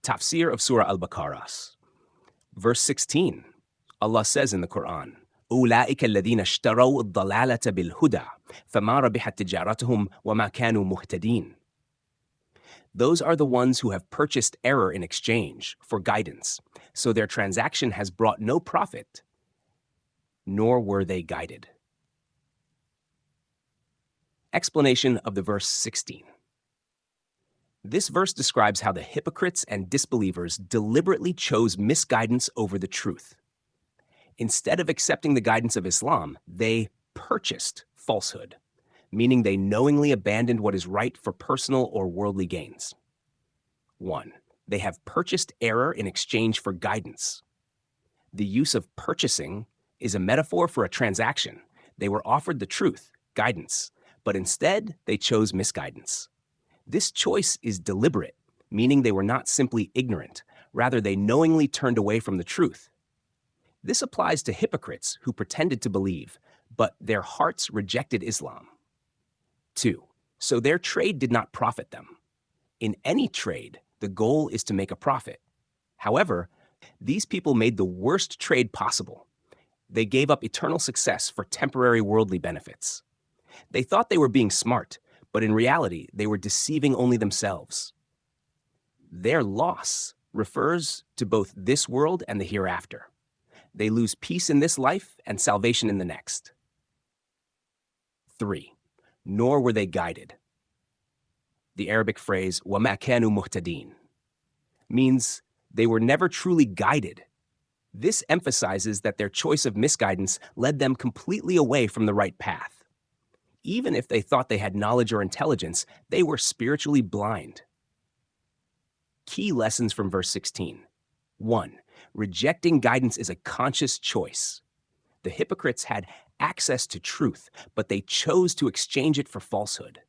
Tafsir of Surah Al-Baqarah. Verse 16, Allah says in the Quran, أولئك الذين اشتروا الضلالة بالهدى فما ربحت تجارتهم وما كانوا مهتدين. Those are the ones who have purchased error in exchange for guidance, so their transaction has brought no profit, nor were they guided. Explanation of the verse 16. This verse describes how the hypocrites and disbelievers deliberately chose misguidance over the truth. Instead of accepting the guidance of Islam, they purchased falsehood, meaning they knowingly abandoned what is right for personal or worldly gains. 1. They have purchased error in exchange for guidance. The use of purchasing is a metaphor for a transaction. They were offered the truth, guidance, but instead they chose misguidance. This choice is deliberate, meaning they were not simply ignorant. Rather, they knowingly turned away from the truth. This applies to hypocrites who pretended to believe, but their hearts rejected Islam. 2. So their trade did not profit them. In any trade, the goal is to make a profit. However, these people made the worst trade possible. They gave up eternal success for temporary worldly benefits. They thought they were being smart, but in reality, they were deceiving only themselves. Their loss refers to both this world and the hereafter. They lose peace in this life and salvation in the next. 3. Nor were they guided. The Arabic phrase, وَمَا كَانُوا مُهْتَدِينَ, means they were never truly guided. This emphasizes that their choice of misguidance led them completely away from the right path. Even if they thought they had knowledge or intelligence, they were spiritually blind. Key lessons from verse 16. 1. Rejecting guidance is a conscious choice. The hypocrites had access to truth, but they chose to exchange it for falsehood.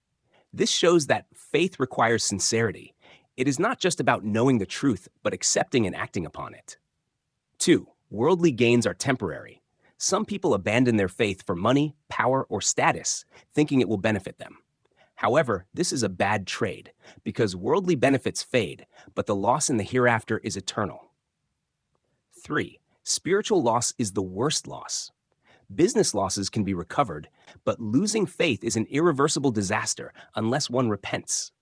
This shows that faith requires sincerity. It is not just about knowing the truth, but accepting and acting upon it. 2. Worldly gains are temporary. Some people abandon their faith for money, power, or status, thinking it will benefit them. However, this is a bad trade, because worldly benefits fade, but the loss in the hereafter is eternal. 3. Spiritual loss is the worst loss. Business losses can be recovered, but losing faith is an irreversible disaster unless one repents.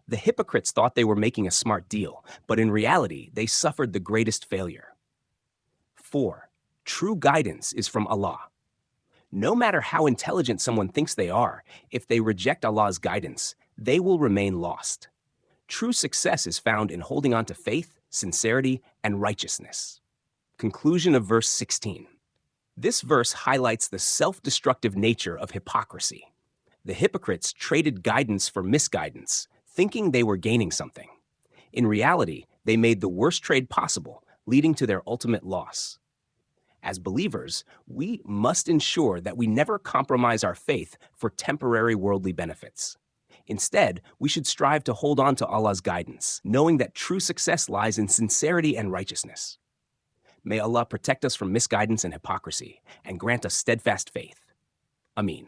The hypocrites thought they were making a smart deal, but in reality, they suffered the greatest failure. 4. True guidance is from Allah. No matter how intelligent someone thinks they are, if they reject Allah's guidance, they will remain lost. True success is found in holding on to faith, sincerity, and righteousness. Conclusion of verse 16. This verse highlights the self-destructive nature of hypocrisy. The hypocrites traded guidance for misguidance, thinking they were gaining something. In reality, they made the worst trade possible, leading to their ultimate loss. As believers, we must ensure that we never compromise our faith for temporary worldly benefits. Instead, we should strive to hold on to Allah's guidance, knowing that true success lies in sincerity and righteousness. May Allah protect us from misguidance and hypocrisy, and grant us steadfast faith. Ameen.